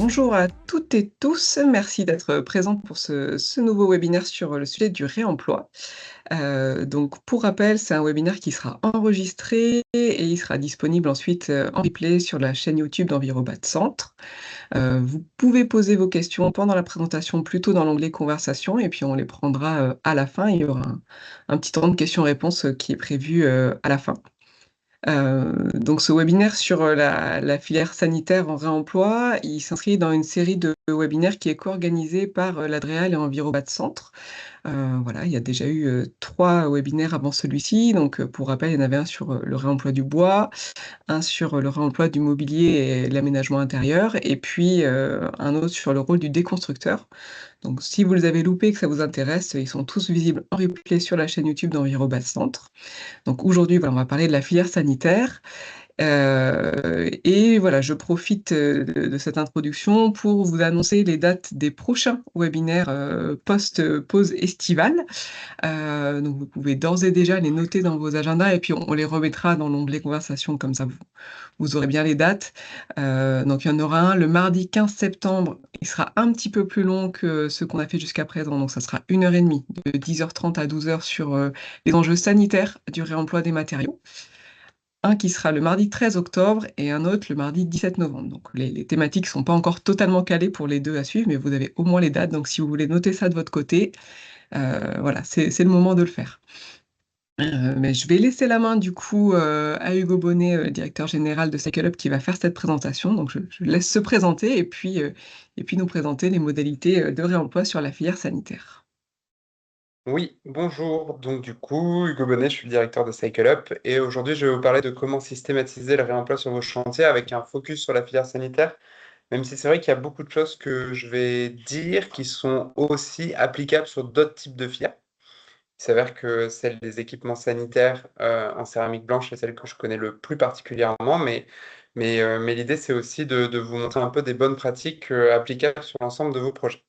Bonjour à toutes et tous, merci d'être présents pour ce nouveau webinaire sur le sujet du réemploi. Donc pour rappel, c'est un webinaire qui sera enregistré et il sera disponible ensuite, en replay sur la chaîne YouTube d'Envirobat Centre. Vous pouvez poser vos questions pendant la présentation plutôt dans l'onglet conversation et puis on les prendra, à la fin. Il y aura un petit temps de questions-réponses, qui est prévu, à la fin. Donc ce webinaire sur, la filière sanitaire en réemploi, il s'inscrit dans une série de webinaires qui est co-organisée par, l'Adréal et Envirobat Centre. Voilà, il y a déjà eu, 3 webinaires avant celui-ci. Donc, pour rappel, il y en avait un sur, le réemploi du bois, un sur, le réemploi du mobilier et l'aménagement intérieur et puis, un autre sur le rôle du déconstructeur. Donc si vous les avez loupés et que ça vous intéresse, ils sont tous visibles en replay sur la chaîne YouTube d'Envirobat Centre. Donc aujourd'hui, voilà, on va parler de la filière sanitaire, et voilà, je profite, de cette introduction pour vous annoncer les dates des prochains webinaires, post-pause estivale. Donc vous pouvez d'ores et déjà les noter dans vos agendas et puis on les remettra dans l'onglet conversation comme ça vous aurez bien les dates. Donc il y en aura un le mardi 15 septembre, il sera un petit peu plus long que ceux qu'on a fait jusqu'à présent, donc ça sera 1 heure et demie, de 10h30 à 12h sur, les enjeux sanitaires du réemploi des matériaux. Un qui sera le mardi 13 octobre et un autre le mardi 17 novembre. Donc les thématiques sont pas encore totalement calées pour les 2 à suivre, mais vous avez au moins les dates, donc si vous voulez noter ça de votre côté, voilà, c'est le moment de le faire. Mais je vais laisser la main du coup, à Hugo Bonnet, directeur général de Cycle Up qui va faire cette présentation. Donc je le laisse se présenter et puis nous présenter les modalités, de réemploi sur la filière sanitaire. Oui, bonjour. Donc du coup, Hugo Bonnet, je suis le directeur de Cycle Up et aujourd'hui, je vais vous parler de comment systématiser le réemploi sur vos chantiers avec un focus sur la filière sanitaire, même si c'est vrai qu'il y a beaucoup de choses que je vais dire qui sont aussi applicables sur d'autres types de filières. Il s'avère que celle des équipements sanitaires en céramique blanche est celle que je connais le plus particulièrement, mais l'idée, c'est aussi de vous montrer un peu des bonnes pratiques applicables sur l'ensemble de vos projets.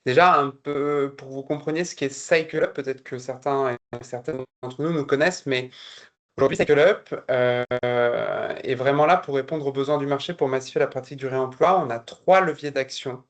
Déjà, un peu pour que vous compreniez ce qu'est Cycle Up, peut-être que certains et certaines d'entre nous nous connaissent, mais aujourd'hui, Cycle Up est vraiment là pour répondre aux besoins du marché pour massifier la pratique du réemploi. On a 3 leviers d'action.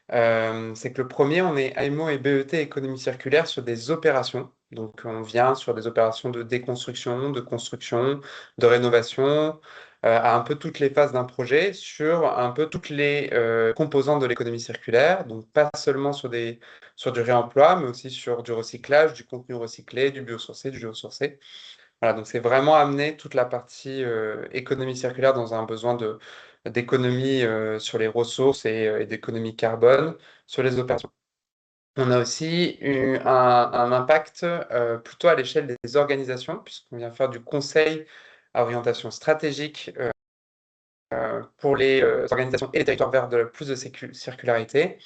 C'est que le premier, on est AMO et BET économie circulaire sur des opérations. Donc, on vient sur des opérations de déconstruction, de construction, de rénovation, à un peu toutes les phases d'un projet, sur un peu toutes les composantes de l'économie circulaire. Donc, pas seulement sur du réemploi, mais aussi sur du recyclage, du contenu recyclé, du biosourcé, du géosourcé. Voilà, donc c'est vraiment amener toute la partie économie circulaire dans un besoin d'économie sur les ressources et d'économie carbone sur les opérations. On a aussi eu un impact plutôt à l'échelle des organisations, puisqu'on vient faire du conseil à orientation stratégique pour les organisations et les territoires verts de plus de circularité.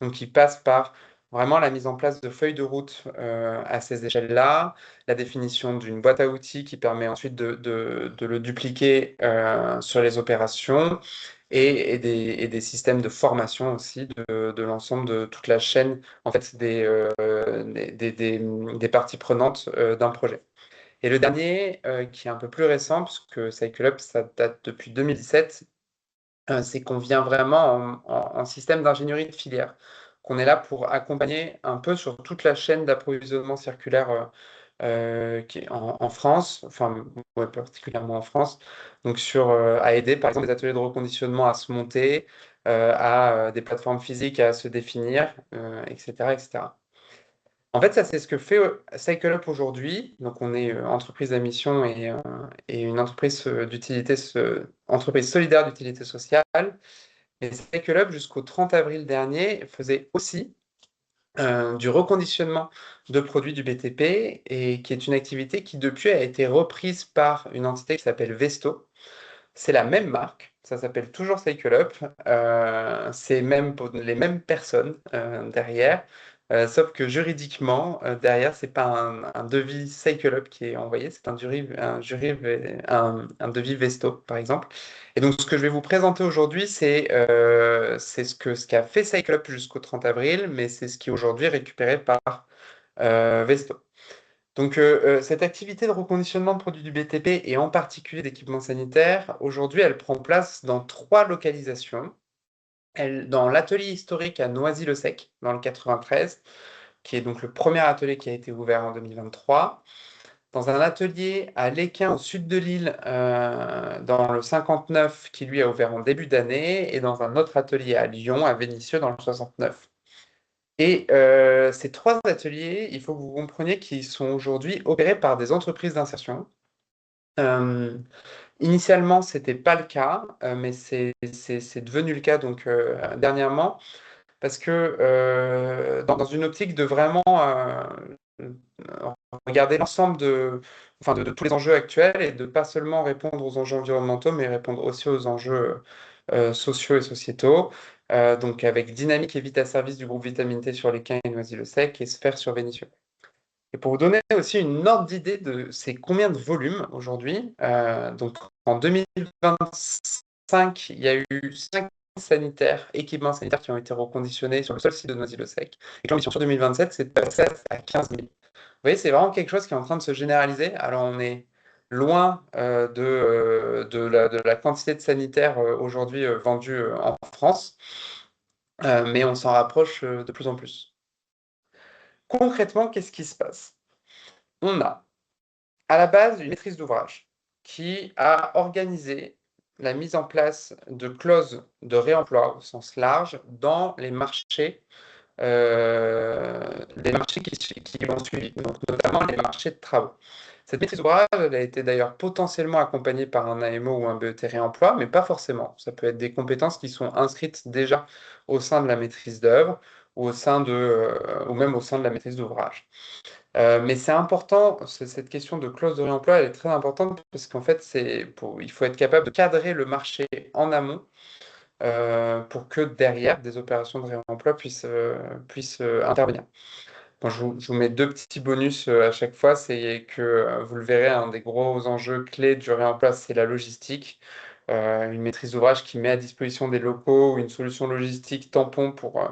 Donc, qui passe par vraiment la mise en place de feuilles de route à ces échelles-là, la définition d'une boîte à outils qui permet ensuite de le dupliquer sur les opérations et des systèmes de formation aussi de l'ensemble de toute la chaîne en fait, des parties prenantes d'un projet. Et le dernier, qui est un peu plus récent, puisque Cycle Up, ça date depuis 2017, c'est qu'on vient vraiment en système d'ingénierie de filière, qu'on est là pour accompagner un peu sur toute la chaîne d'approvisionnement circulaire, qui est en France, enfin, ouais, particulièrement en France. Donc à aider, par exemple, des ateliers de reconditionnement à se monter, à des plateformes physiques à se définir, et cetera, et cetera. En fait, ça, c'est ce que fait, Cycle Up aujourd'hui. Donc on est, entreprise à mission et une entreprise, entreprise solidaire d'utilité sociale. Et Cycle Up, jusqu'au 30 avril dernier, faisait aussi, du reconditionnement de produits du BTP et qui est une activité qui, depuis, a été reprise par une entité qui s'appelle Vesto. C'est la même marque, ça s'appelle toujours Cycle Up, c'est même pour les mêmes personnes, derrière, sauf que juridiquement, derrière, c'est pas un devis Cycle Up qui est envoyé, c'est un devis Vesto, par exemple. Et donc ce que je vais vous présenter aujourd'hui, c'est ce qu'a fait Cycle Up jusqu'au 30 avril, mais c'est ce qui est aujourd'hui récupéré par, Vesto. Donc, cette activité de reconditionnement de produits du BTP et en particulier d'équipements sanitaires, aujourd'hui, elle prend place dans 3 localisations. dans l'atelier historique à Noisy-le-Sec, dans le 93, qui est donc le premier atelier qui a été ouvert en 2023. Dans un atelier à Lesquin, au sud de l'île, dans le 59, qui lui a ouvert en début d'année, et dans un autre atelier à Lyon, à Vénissieux, dans le 69. Et ces trois ateliers, il faut que vous compreniez qu'ils sont aujourd'hui opérés par des entreprises d'insertion. Initialement, ce n'était pas le cas, mais c'est devenu le cas donc, dernièrement, parce que dans une optique de vraiment regarder l'ensemble de tous les enjeux actuels et de pas seulement répondre aux enjeux environnementaux, mais répondre aussi aux enjeux sociaux et sociétaux. Donc avec Dynamique et Vita Service du groupe Vitamine T sur Lesquins et Noisy-le-Sec et Sphère sur Vénissieux. Et pour vous donner aussi une ordre d'idée de c'est combien de volumes aujourd'hui, donc en 2025, il y a eu 5 équipements sanitaires qui ont été reconditionnés sur le seul site de Noisy-le-Sec. Et l'ambition sur 2027, c'est de passer à 15 000. Vous voyez, c'est vraiment quelque chose qui est en train de se généraliser. Alors on est loin de la quantité de sanitaires aujourd'hui vendus en France, mais on s'en rapproche de plus en plus. Concrètement, qu'est-ce qui se passe? On a à la base une maîtrise d'ouvrage qui a organisé la mise en place de clauses de réemploi au sens large dans les marchés qui l'ont suivi, donc notamment les marchés de travaux. Cette maîtrise d'ouvrage, elle a été d'ailleurs potentiellement accompagnée par un AMO ou un BET réemploi, mais pas forcément. Ça peut être des compétences qui sont inscrites déjà au sein de la maîtrise d'œuvre ou ou même au sein de la maîtrise d'ouvrage. Mais c'est important, cette question de clause de réemploi, elle est très importante parce qu'en fait, il faut être capable de cadrer le marché en amont pour que derrière, des opérations de réemploi puissent intervenir. Bon, je vous mets deux petits bonus à chaque fois, c'est que vous le verrez, un des gros enjeux clés du réemploi, c'est la logistique. Une maîtrise d'ouvrage qui met à disposition des locaux ou une solution logistique tampon pour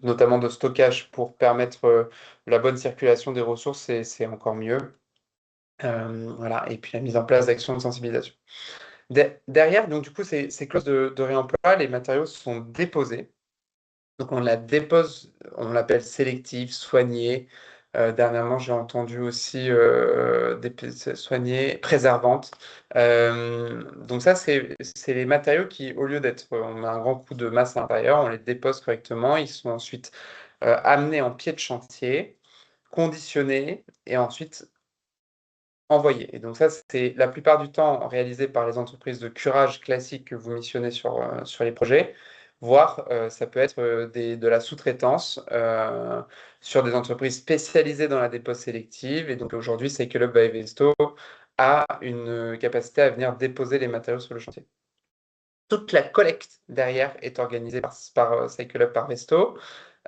notamment de stockage pour permettre la bonne circulation des ressources, c'est encore mieux. Voilà. Et puis la mise en place d'actions de sensibilisation. Derrière, donc du coup, ces clauses de réemploi, les matériaux sont déposés. Donc on la dépose, on l'appelle sélective, soignée. Dernièrement, j'ai entendu aussi soignée, préservante. Donc ça, c'est les matériaux qui, au lieu d'être, on a un grand coup de masse à l'intérieur, on les dépose correctement. Ils sont ensuite amenés en pied de chantier, conditionnés et ensuite envoyés. Et donc ça, c'est la plupart du temps réalisé par les entreprises de curage classiques que vous missionnez sur les projets, voire ça peut être de la sous-traitance sur des entreprises spécialisées dans la dépose sélective. Et donc aujourd'hui, Cycle Up by Vesto a une capacité à venir déposer les matériaux sur le chantier. Toute la collecte derrière est organisée par Cycle Up par Vesto.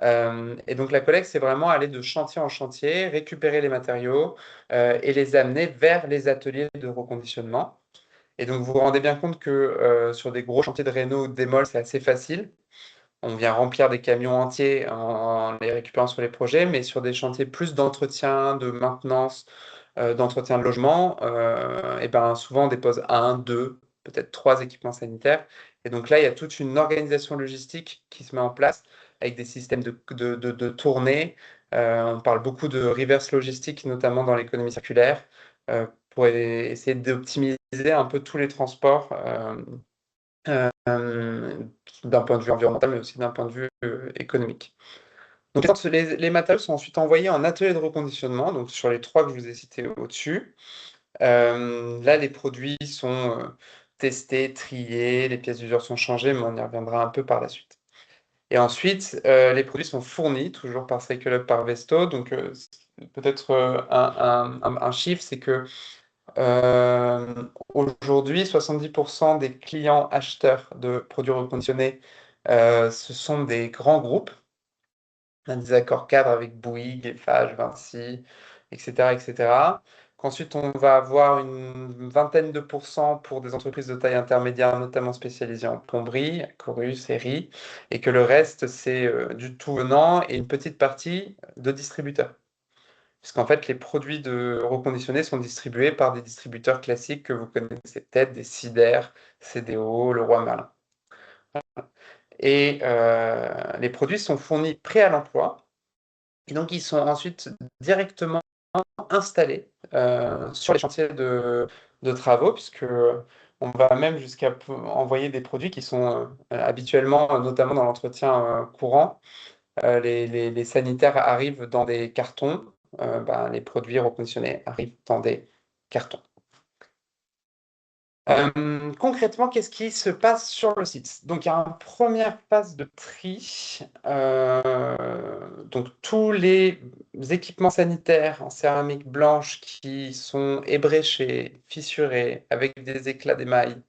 Et donc la collecte, c'est vraiment aller de chantier en chantier, récupérer les matériaux et les amener vers les ateliers de reconditionnement. Et donc vous vous rendez bien compte que sur des gros chantiers de réno ou de démol, c'est assez facile. On vient remplir des camions entiers en les récupérant sur les projets, mais sur des chantiers plus d'entretien, de maintenance, d'entretien de logement, et ben souvent on dépose un, deux, peut-être trois équipements sanitaires. Et donc là, il y a toute une organisation logistique qui se met en place avec des systèmes de tournée. On parle beaucoup de reverse logistique, notamment dans l'économie circulaire, pour essayer d'optimiser un peu tous les transports d'un point de vue environnemental, mais aussi d'un point de vue économique. Donc les matériaux sont ensuite envoyés en atelier de reconditionnement, donc sur les trois que je vous ai cités au-dessus. Là, les produits sont testés, triés, les pièces d'usure sont changées, mais on y reviendra un peu par la suite. Et ensuite, les produits sont fournis, toujours par Cycle Up, par Vesto. Donc, peut-être un chiffre, c'est que aujourd'hui, 70% des clients acheteurs de produits reconditionnés, ce sont des grands groupes. On a des accords cadres avec Bouygues, Eiffage, Vinci, etc., etc. Qu'ensuite, on va avoir une vingtaine de pourcents pour des entreprises de taille intermédiaire, notamment spécialisées en plomberie, Corus et Riz, et que le reste, c'est du tout venant et une petite partie de distributeurs. Puisqu'en fait, les produits de reconditionnés sont distribués par des distributeurs classiques que vous connaissez peut-être, des Sider, CDO, Leroy Merlin. Et les produits sont fournis prêts à l'emploi. Et donc, ils sont ensuite directement installés sur les chantiers de travaux, puisque on va même jusqu'à envoyer des produits qui sont habituellement, notamment dans l'entretien courant, les sanitaires arrivent dans des cartons, les produits reconditionnés arrivent dans des cartons. Concrètement, qu'est-ce qui se passe sur le site? Donc, il y a une première phase de tri. Donc, tous les équipements sanitaires en céramique blanche qui sont ébréchés, fissurés, avec des éclats d'émail,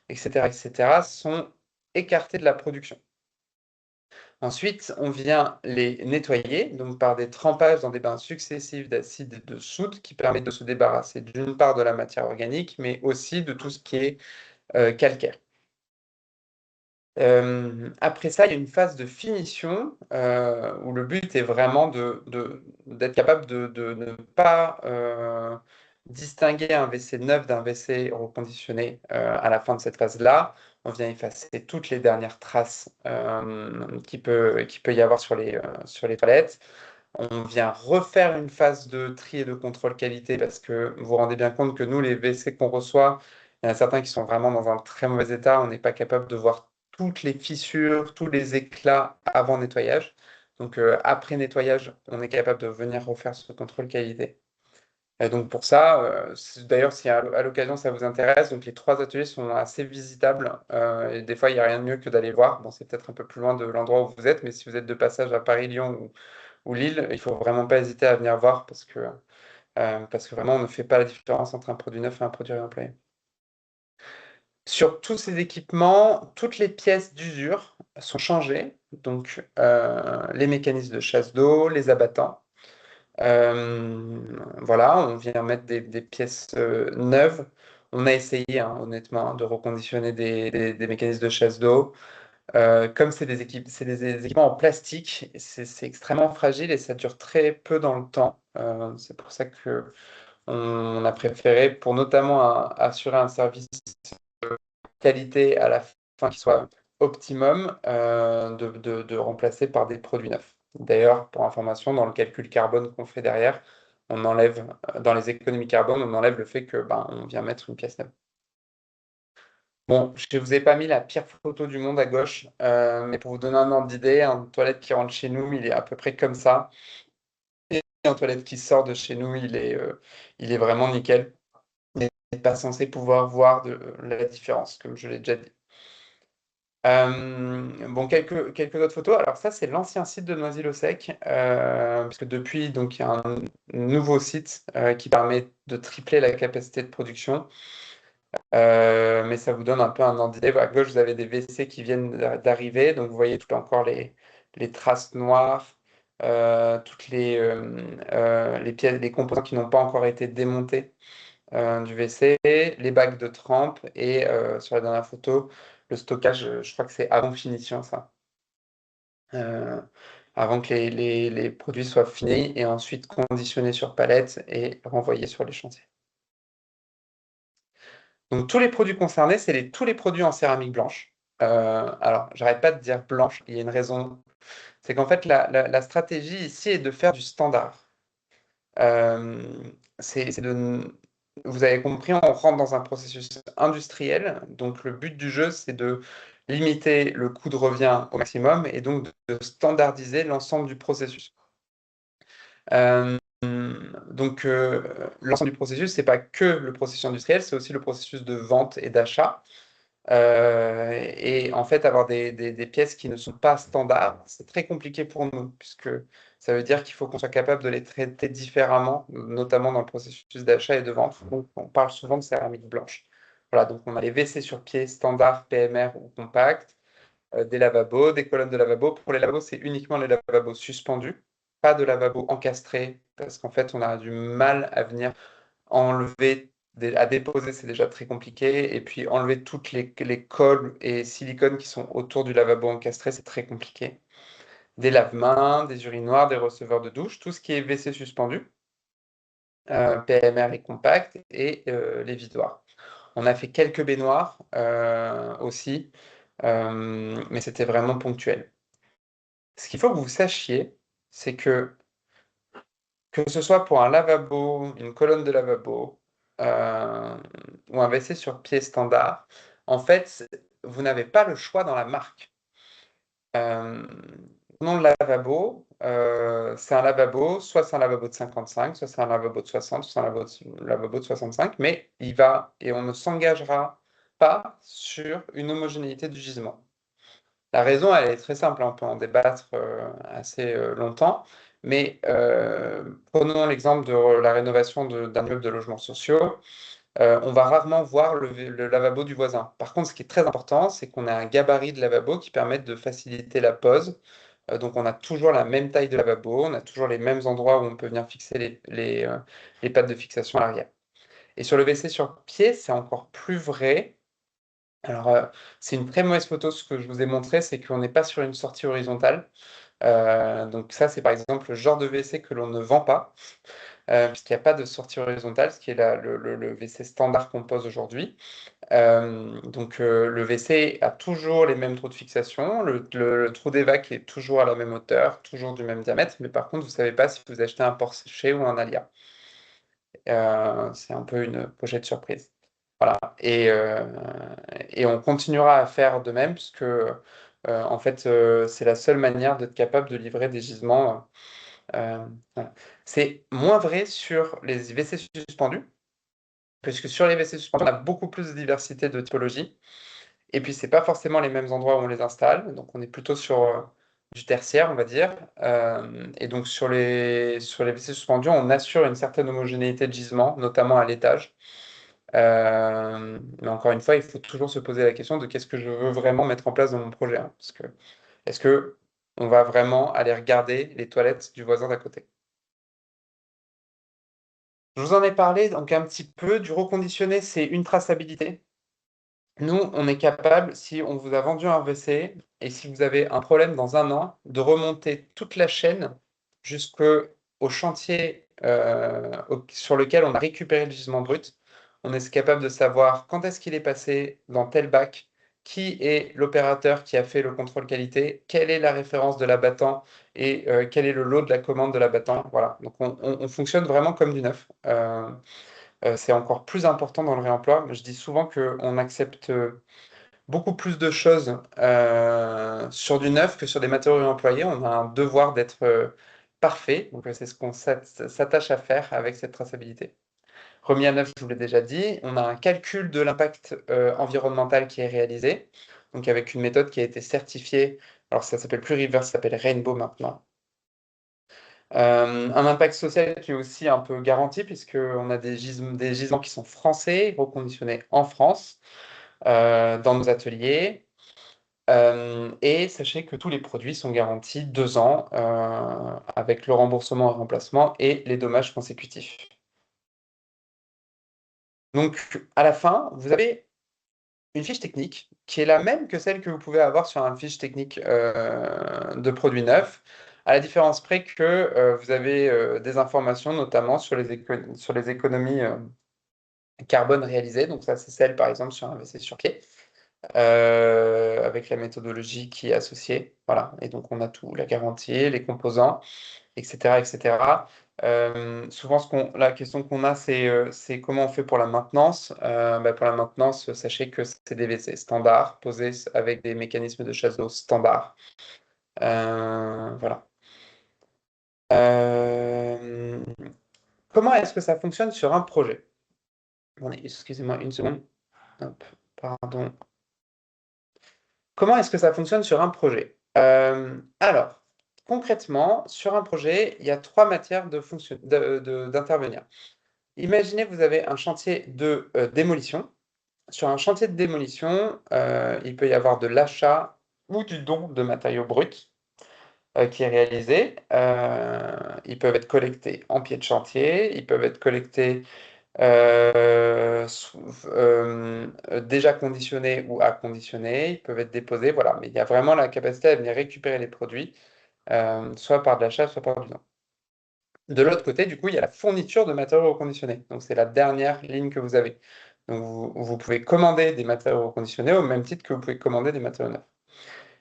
etc., sont écartés de la production. Ensuite, on vient les nettoyer, donc par des trempages dans des bains successifs d'acide et de soude qui permettent de se débarrasser d'une part de la matière organique, mais aussi de tout ce qui est calcaire. Après ça, il y a une phase de finition où le but est vraiment d'être capable de ne pas distinguer un WC neuf d'un WC reconditionné à la fin de cette phase-là. On vient effacer toutes les dernières traces qu'il peut y avoir sur les toilettes. On vient refaire une phase de tri et de contrôle qualité parce que vous vous rendez bien compte que nous, les WC qu'on reçoit, il y en a certains qui sont vraiment dans un très mauvais état. On n'est pas capable de voir toutes les fissures, tous les éclats avant nettoyage. Donc, après nettoyage, on est capable de venir refaire ce contrôle qualité. Et donc, pour ça, d'ailleurs, si à l'occasion ça vous intéresse, donc les 3 ateliers sont assez visitables. Et des fois, il n'y a rien de mieux que d'aller voir. Bon, c'est peut-être un peu plus loin de l'endroit où vous êtes, mais si vous êtes de passage à Paris, Lyon ou Lille, il faut vraiment pas hésiter à venir voir parce que vraiment, on ne fait pas la différence entre un produit neuf et un produit réemployé. Sur tous ces équipements, toutes les pièces d'usure sont changées, donc les mécanismes de chasse d'eau, les abattants. Voilà, on vient mettre des pièces neuves. On a essayé, hein, honnêtement, de reconditionner des mécanismes de chasse d'eau. Comme c'est des équipements en plastique, c'est extrêmement fragile et ça dure très peu dans le temps. C'est pour ça qu'on a préféré, pour notamment assurer un service qualité à la fin qui soit optimum, de remplacer par des produits neufs. D'ailleurs, pour information, dans le calcul carbone qu'on fait derrière, on enlève, dans les économies carbone, on enlève le fait que on vient mettre une pièce neuve. Bon, je ne vous ai pas mis la pire photo du monde à gauche, mais pour vous donner un ordre d'idée, un toilette qui rentre chez nous, il est à peu près comme ça. Et un toilette qui sort de chez nous, il est vraiment nickel. On n'est pas censé pouvoir voir la différence, comme je l'ai déjà dit. Bon, quelques autres photos. Alors ça, c'est l'ancien site de Noisy-le-Sec, parce que depuis, donc, il y a un nouveau site qui permet de tripler la capacité de production. Mais ça vous donne un peu un ordre d'idée. À gauche, vous avez des WC qui viennent d'arriver. Donc, vous voyez tout encore les traces noires, toutes les pièces, les composants qui n'ont pas encore été démontés du WC, les bacs de trempe et sur la dernière photo, le stockage, je crois que c'est avant finition, ça. Avant que les produits soient finis et ensuite conditionnés sur palette et renvoyés sur les chantiers. Donc, tous les produits concernés, c'est tous les produits en céramique blanche. Alors, j'arrête pas de dire blanche, il y a une raison. C'est qu'en fait, la stratégie ici est de faire du standard. Vous avez compris, on rentre dans un processus industriel. Donc, le but du jeu, c'est de limiter le coût de revient au maximum et donc de standardiser l'ensemble du processus. Donc, l'ensemble du processus, c'est pas que le processus industriel, c'est aussi le processus de vente et d'achat. Et en fait, avoir des pièces qui ne sont pas standards, c'est très compliqué pour nous, puisque ça veut dire qu'il faut qu'on soit capable de les traiter différemment, notamment dans le processus d'achat et de vente. Donc, on parle souvent de céramique blanche. Voilà, donc on a les WC sur pied standard, PMR ou compact, des lavabos, des colonnes de lavabo. Pour les lavabos, c'est uniquement les lavabos suspendus, pas de lavabo encastrés, parce qu'en fait, on a du mal à venir enlever, à déposer, c'est déjà très compliqué. Et puis enlever toutes les colles et silicones qui sont autour du lavabo encastré, c'est très compliqué. Des lave-mains, des urinoirs, des receveurs de douche, tout ce qui est WC suspendu, PMR et compact, et les vidoirs. On a fait quelques baignoires aussi. mais c'était vraiment ponctuel. Ce qu'il faut que vous sachiez, c'est que ce soit pour un lavabo, une colonne de lavabo, euh, ou un WC sur pied standard, en fait, vous n'avez pas le choix dans la marque. Euh, Prenons le lavabo, c'est un lavabo, soit c'est un lavabo de 55, soit c'est un lavabo de 60, soit c'est un lavabo de 65, mais il va, et on ne s'engagera pas sur une homogénéité du gisement. La raison, elle est très simple, on peut en débattre assez longtemps, mais prenons l'exemple de la rénovation d'un immeuble de logements sociaux. On va rarement voir le lavabo du voisin. Par contre, ce qui est très important, c'est qu'on a un gabarit de lavabo qui permet de faciliter la pose. Donc, on a toujours la même taille de lavabo, on a toujours les mêmes endroits où on peut venir fixer les pattes de fixation à l'arrière. Et sur le WC sur pied, c'est encore plus vrai. Alors, c'est une très mauvaise photo, ce que je vous ai montré, c'est qu'on n'est pas sur une sortie horizontale. Donc ça, c'est par exemple le genre de WC que l'on ne vend pas, puisqu'il n'y a pas de sortie horizontale, ce qui est le WC standard qu'on pose aujourd'hui. Le WC a toujours les mêmes trous de fixation, le trou d'évac est toujours à la même hauteur, toujours du même diamètre, mais par contre, vous ne savez pas si vous achetez un Porcher ou un Alia. C'est un peu une pochette surprise. Voilà. Et on continuera à faire de même, puisque en fait, c'est la seule manière d'être capable de livrer des gisements. Voilà. C'est moins vrai sur les WC suspendus, puisque sur les WC suspendus, on a beaucoup plus de diversité de typologies. Et puis, c'est pas forcément les mêmes endroits où on les installe. Donc, on est plutôt sur du tertiaire, on va dire. Et donc, sur les WC suspendus, on assure une certaine homogénéité de gisement, notamment à l'étage. Mais encore une fois, il faut toujours se poser la question de qu'est-ce que je veux vraiment mettre en place dans mon projet, hein, parce que est-ce que on va vraiment aller regarder les toilettes du voisin d'à côté? Je vous en ai parlé donc un petit peu du reconditionné, c'est une traçabilité. Nous, on est capable, si on vous a vendu un WC et si vous avez un problème dans un an, de remonter toute la chaîne jusqu'au chantier sur lequel on a récupéré le gisement brut. On est capable de savoir quand est-ce qu'il est passé dans tel bac, qui est l'opérateur qui a fait le contrôle qualité, quelle est la référence de l'abattant et quel est le lot de la commande de l'abattant. Voilà, donc on fonctionne vraiment comme du neuf. C'est encore plus important dans le réemploi. Je dis souvent qu'on accepte beaucoup plus de choses sur du neuf que sur des matériaux réemployés. On a un devoir d'être parfait. Donc, c'est ce qu'on s'attache à faire avec cette traçabilité. Remis à neuf, je vous l'ai déjà dit. On a un calcul de l'impact environnemental qui est réalisé. Donc, avec une méthode qui a été certifiée. Alors, ça s'appelle plus River, ça s'appelle Rainbow maintenant. Un impact social qui est aussi un peu garanti, puisqu'on a des gisements qui sont français, reconditionnés en France, dans nos ateliers. Et sachez que tous les produits sont garantis 2 ans, avec le remboursement et remplacement et les dommages consécutifs. Donc, à la fin, vous avez une fiche technique qui est la même que celle que vous pouvez avoir sur une fiche technique de produits neufs, à la différence près que vous avez des informations notamment sur les économies carbone réalisées. Donc ça, c'est celle, par exemple, sur un WC sur quai, avec la méthodologie qui est associée. Voilà. Et donc, on a tout, la garantie, les composants, etc., etc. Souvent, la question qu'on a, c'est comment on fait pour la maintenance. Pour la maintenance, sachez que c'est des WC standards, posés avec des mécanismes de chasse d'eau standards. Voilà. Euh, Comment est-ce que ça fonctionne sur un projet? Attendez, excusez-moi une seconde. Hop, pardon. Comment est-ce que ça fonctionne sur un projet? Alors, concrètement, sur un projet, il y a trois matières d'intervenir. Imaginez, vous avez un chantier de démolition. Sur un chantier de démolition, il peut y avoir de l'achat ou du don de matériaux bruts qui est réalisé. Ils peuvent être collectés en pied de chantier, ils peuvent être collectés déjà conditionnés ou à conditionner, ils peuvent être déposés, voilà. Mais il y a vraiment la capacité à venir récupérer les produits, soit par de l'achat, soit par du don. De l'autre côté, du coup, il y a la fourniture de matériaux reconditionnés. Donc, c'est la dernière ligne que vous avez. Donc, vous pouvez commander des matériaux reconditionnés au même titre que vous pouvez commander des matériaux neufs.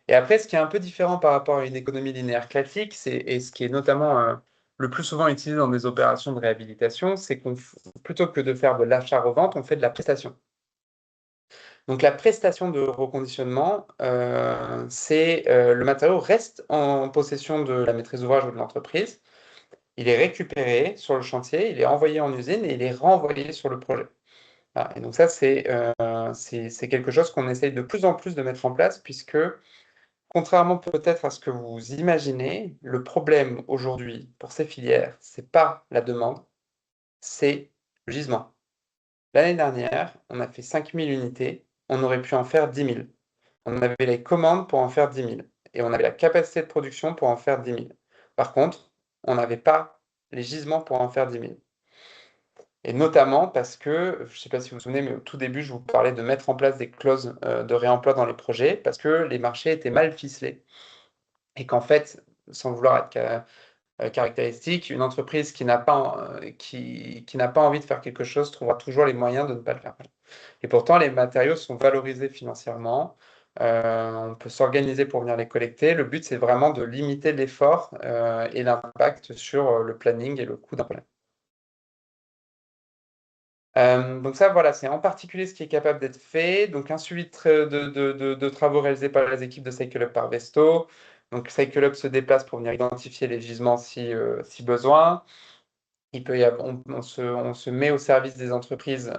Et après, ce qui est un peu différent par rapport à une économie linéaire classique, et ce qui est notamment le plus souvent utilisé dans des opérations de réhabilitation, c'est plutôt que de faire de l'achat-revente, on fait de la prestation. Donc la prestation de reconditionnement, c'est le matériau reste en possession de la maîtrise d'ouvrage ou de l'entreprise. Il est récupéré sur le chantier, il est envoyé en usine et il est renvoyé sur le projet. Voilà. Et donc ça, c'est quelque chose qu'on essaye de plus en plus de mettre en place, puisque contrairement peut-être à ce que vous imaginez, le problème aujourd'hui pour ces filières, c'est pas la demande, c'est le gisement. L'année dernière, on a fait 5000 unités, on aurait pu en faire 10 000. On avait les commandes pour en faire 10 000 et on avait la capacité de production pour en faire 10 000. Par contre, on n'avait pas les gisements pour en faire 10 000. Et notamment parce que, je ne sais pas si vous vous souvenez, mais au tout début, je vous parlais de mettre en place des clauses de réemploi dans les projets parce que les marchés étaient mal ficelés. Et qu'en fait, sans vouloir être caractéristique, une entreprise qui n'a pas, qui n'a pas envie de faire quelque chose trouvera toujours les moyens de ne pas le faire. Et pourtant, les matériaux sont valorisés financièrement. On peut s'organiser pour venir les collecter. Le but, c'est vraiment de limiter l'effort et l'impact sur le planning et le coût d'un problème. Donc ça, voilà, c'est en particulier ce qui est capable d'être fait. Donc un suivi de travaux réalisés par les équipes de Cycle Up par Vesto. Donc Cycle Up se déplace pour venir identifier les gisements si besoin. Il peut y avoir, on se met au service des entreprises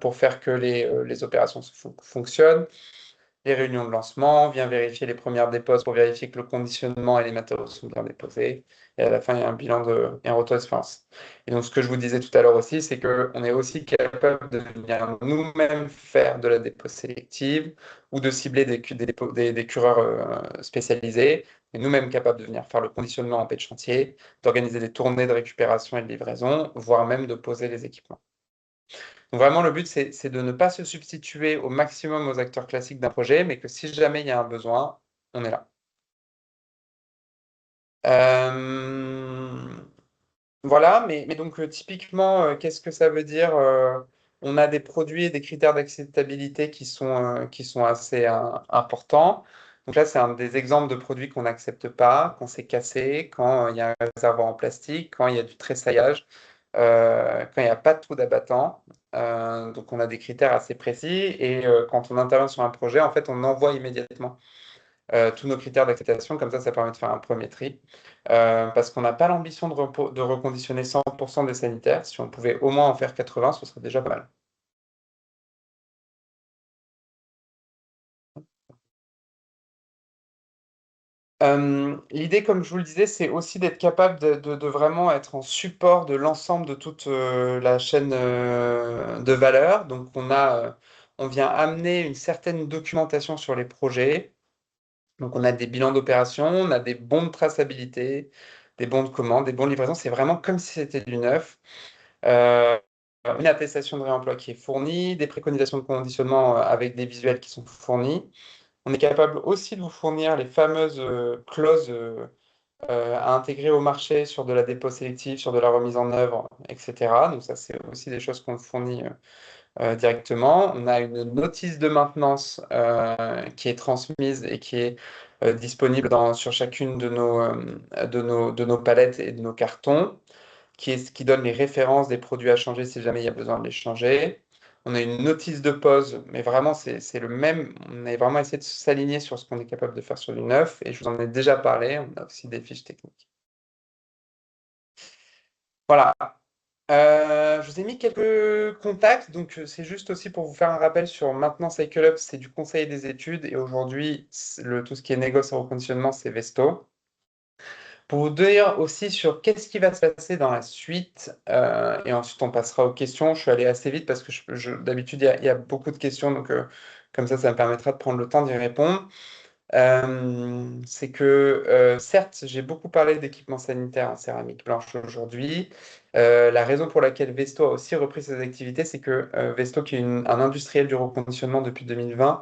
pour faire que les opérations fonctionnent. Les réunions de lancement, vient vérifier les premières déposes pour vérifier que le conditionnement et les matériaux sont bien déposés. Et à la fin, il y a un bilan et un retour d'expérience. Et donc, ce que je vous disais tout à l'heure aussi, c'est qu'on est aussi capable de venir nous-mêmes faire de la dépose sélective ou de cibler des cureurs spécialisés, et nous-mêmes capables de venir faire le conditionnement en paix de chantier, d'organiser des tournées de récupération et de livraison, voire même de poser les équipements. Donc vraiment, le but, c'est de ne pas se substituer au maximum aux acteurs classiques d'un projet, mais que si jamais il y a un besoin, on est là. Euh, Voilà, mais donc typiquement, qu'est-ce que ça veut dire? On a des produits et des critères d'acceptabilité qui sont assez importants. Donc là, c'est un des exemples de produits qu'on n'accepte pas, quand c'est cassé, quand il y a un réservoir en plastique, quand il y a du tressaillage, quand il n'y a pas de trou d'abattant. Donc on a des critères assez précis et quand on intervient sur un projet, en fait, on envoie immédiatement tous nos critères d'acceptation. Comme ça permet de faire un premier tri. Parce qu'on n'a pas l'ambition de reconditionner 100% des sanitaires. Si on pouvait au moins en faire 80, ce serait déjà pas mal. L'idée, comme je vous le disais, c'est aussi d'être capable de vraiment être en support de l'ensemble de toute la chaîne de valeur. Donc, on vient amener une certaine documentation sur les projets. Donc, on a des bilans d'opération, on a des bons de traçabilité, des bons de commande, des bons de livraison. C'est vraiment comme si c'était du neuf. Euh, une attestation de réemploi qui est fournie, des préconisations de conditionnement avec des visuels qui sont fournis. On est capable aussi de vous fournir les fameuses clauses à intégrer au marché sur de la dépôt sélective, sur de la remise en œuvre, etc. Donc ça, c'est aussi des choses qu'on fournit directement. On a une notice de maintenance qui est transmise et qui est disponible sur chacune de nos palettes et de nos cartons, qui donne les références des produits à changer si jamais il y a besoin de les changer. On a une notice de pause, mais vraiment, c'est le même. On a vraiment essayé de s'aligner sur ce qu'on est capable de faire sur du neuf, et je vous en ai déjà parlé. On a aussi des fiches techniques. Voilà. Je vous ai mis quelques contacts, donc c'est juste aussi pour vous faire un rappel sur maintenant Cycle Up, c'est du conseil et des études, et aujourd'hui, tout ce qui est négoce et reconditionnement, c'est Vesto. Pour vous dire aussi sur qu'est-ce qui va se passer dans la suite, et ensuite on passera aux questions. Je suis allé assez vite parce que d'habitude il y a beaucoup de questions, donc comme ça me permettra de prendre le temps d'y répondre. C'est que certes, j'ai beaucoup parlé d'équipements sanitaires en céramique blanche aujourd'hui. La raison pour laquelle Vesto a aussi repris ses activités, c'est que Vesto, qui est un industriel du reconditionnement depuis 2020,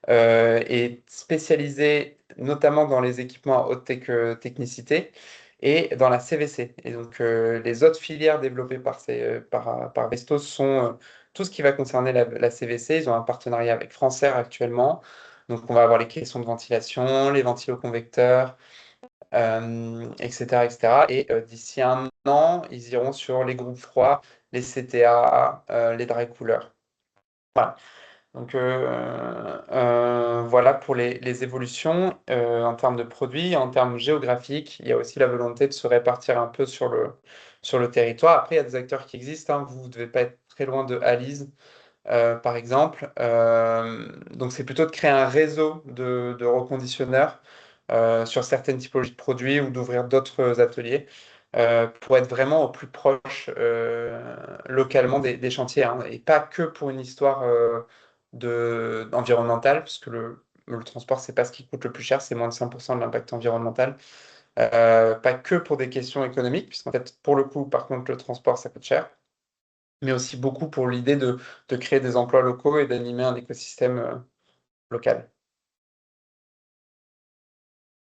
est spécialisé notamment dans les équipements à haute technicité et dans la CVC. Et donc, les autres filières développées par Vestos sont tout ce qui va concerner la CVC. Ils ont un partenariat avec Francaire actuellement. Donc, on va avoir les caissons de ventilation, les ventiloconvecteurs, etc., etc. Et d'ici un an, ils iront sur les groupes froids, les CTA, les dry coolers. Voilà. Donc voilà pour les évolutions en termes de produits, en termes géographiques. Il y a aussi la volonté de se répartir un peu sur le territoire. Après, il y a des acteurs qui existent, hein. Vous ne devez pas être très loin de Alise, par exemple. Donc c'est plutôt de créer un réseau de reconditionneurs sur certaines typologies de produits ou d'ouvrir d'autres ateliers pour être vraiment au plus proche localement des chantiers, hein, et pas que pour une histoire environnementale, puisque le transport, c'est pas ce qui coûte le plus cher, c'est moins de 5% de l'impact environnemental. Pas que pour des questions économiques, puisqu'en fait, pour le coup, par contre, le transport, ça coûte cher, mais aussi beaucoup pour l'idée de créer des emplois locaux et d'animer un écosystème local.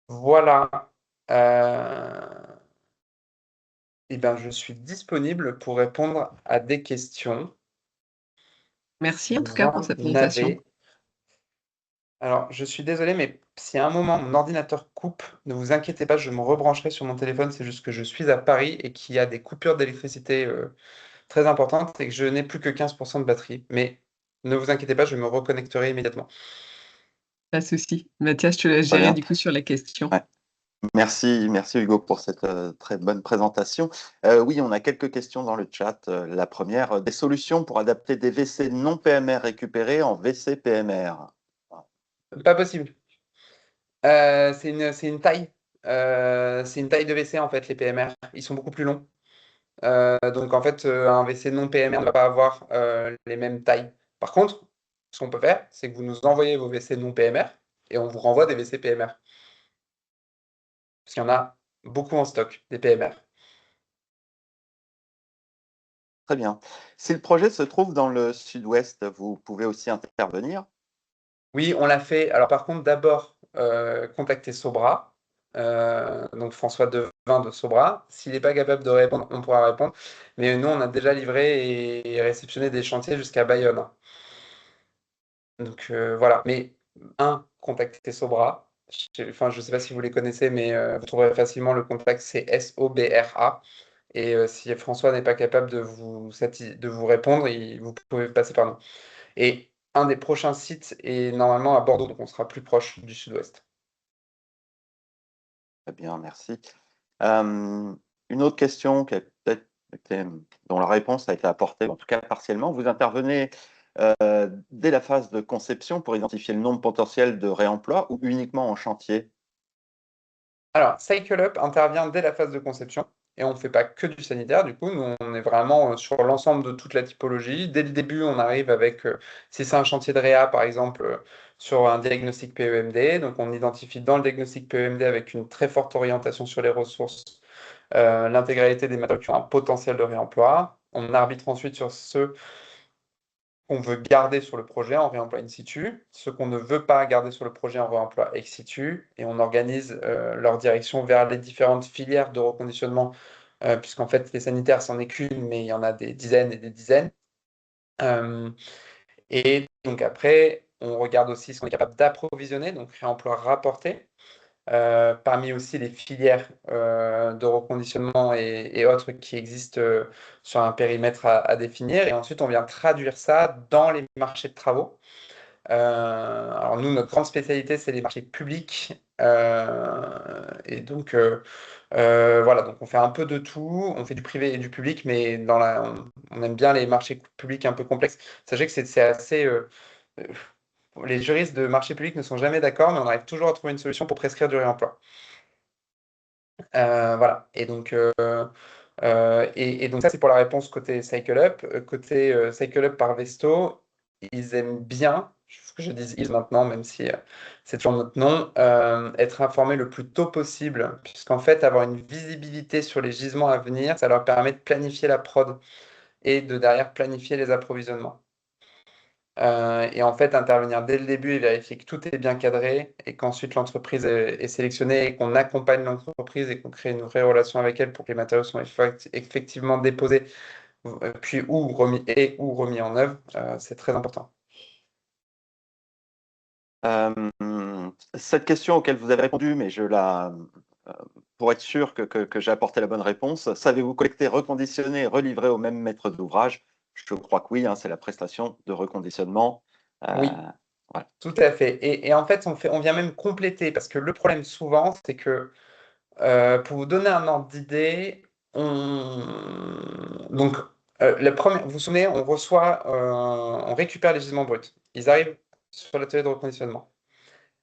Voilà. Et ben, je suis disponible pour répondre à des questions, Merci si en tout vous cas pour en cette présentation. avez. Alors, je suis désolé, mais si à un moment mon ordinateur coupe, ne vous inquiétez pas, je me rebrancherai sur mon téléphone. C'est juste que je suis à Paris et qu'il y a des coupures d'électricité très importantes et que je n'ai plus que 15% de batterie. Mais ne vous inquiétez pas, je me reconnecterai immédiatement. Pas de souci. Mathias, je te laisse Très gérer bien. du coup sur la question. Ouais. Merci Hugo pour cette très bonne présentation. Oui, on a quelques questions dans le chat. La première, des solutions pour adapter des WC non PMR récupérés en WC PMR. Pas possible. C'est une taille. C'est une taille de WC en fait, les PMR. Ils sont beaucoup plus longs. Donc en fait, un WC non PMR ne va pas avoir les mêmes tailles. Par contre, ce qu'on peut faire, c'est que vous nous envoyez vos WC non PMR et on vous renvoie des WC PMR. Parce qu'il y en a beaucoup en stock, des PMR. Très bien. Si le projet se trouve dans le sud-ouest, vous pouvez aussi intervenir. Oui, on l'a fait. Alors par contre, d'abord, contacter Sobra, donc François Devin de Sobra. S'il n'est pas capable de répondre, on pourra répondre. Mais nous, on a déjà livré et réceptionné des chantiers jusqu'à Bayonne, hein. Donc voilà. Mais contactez Sobra. Enfin, je ne sais pas si vous les connaissez, mais vous trouverez facilement le contact, c'est SOBRA. Et si François n'est pas capable de vous répondre, vous pouvez passer par nous. Et un des prochains sites est normalement à Bordeaux, donc on sera plus proche du sud-ouest. Très bien, merci. Une autre question qui a peut-être dont la réponse a été apportée, en tout cas partiellement. Vous intervenez dès la phase de conception pour identifier le nombre potentiel de réemploi ou uniquement en chantier? Alors, Cycle Up intervient dès la phase de conception et on ne fait pas que du sanitaire. Du coup, nous, on est vraiment sur l'ensemble de toute la typologie. Dès le début, on arrive avec, si c'est un chantier de réa, par exemple, sur un diagnostic PEMD. Donc, on identifie dans le diagnostic PEMD avec une très forte orientation sur les ressources, l'intégralité des matériaux qui ont un potentiel de réemploi. On arbitre ensuite sur ceux qu'on veut garder sur le projet en réemploi in situ, ceux qu'on ne veut pas garder sur le projet en réemploi ex situ, et on organise leur direction vers les différentes filières de reconditionnement, puisqu'en fait les sanitaires, c'en est qu'une, mais il y en a des dizaines et des dizaines. Et donc après, on regarde aussi ce qu'on est capable d'approvisionner, donc réemploi rapporté. Parmi aussi les filières de reconditionnement et autres qui existent sur un périmètre à définir. Et ensuite, on vient traduire ça dans les marchés de travaux. Alors nous, notre grande spécialité, c'est les marchés publics. Et donc, voilà, donc on fait un peu de tout. On fait du privé et du public, mais on aime bien les marchés publics un peu complexes. Sachez que c'est assez... euh, les juristes de marché public ne sont jamais d'accord, mais on arrive toujours à trouver une solution pour prescrire du réemploi. Voilà. Et donc ça, c'est pour la réponse côté Cycle Up. Côté Cycle Up par Vesto, ils aiment bien, ce que je dis ils maintenant, même si c'est toujours notre nom, être informés le plus tôt possible, puisqu'en fait, avoir une visibilité sur les gisements à venir, ça leur permet de planifier la prod et de derrière planifier les approvisionnements. Et en fait, intervenir dès le début et vérifier que tout est bien cadré et qu'ensuite l'entreprise est sélectionnée et qu'on accompagne l'entreprise et qu'on crée une vraie relation avec elle pour que les matériaux soient effectivement déposés puis ou remis en œuvre, c'est très important. Cette question auquel vous avez répondu, mais pour être sûr que j'ai apporté la bonne réponse, savez-vous collecter, reconditionner, relivrer au même maître d'ouvrage? Je crois que oui, c'est la prestation de reconditionnement. Oui, Voilà. tout à fait. Et en fait, on vient même compléter, parce que le problème souvent, c'est que, pour vous donner un ordre d'idée, donc, vous vous souvenez, on récupère les gisements bruts. Ils arrivent sur l'atelier de reconditionnement.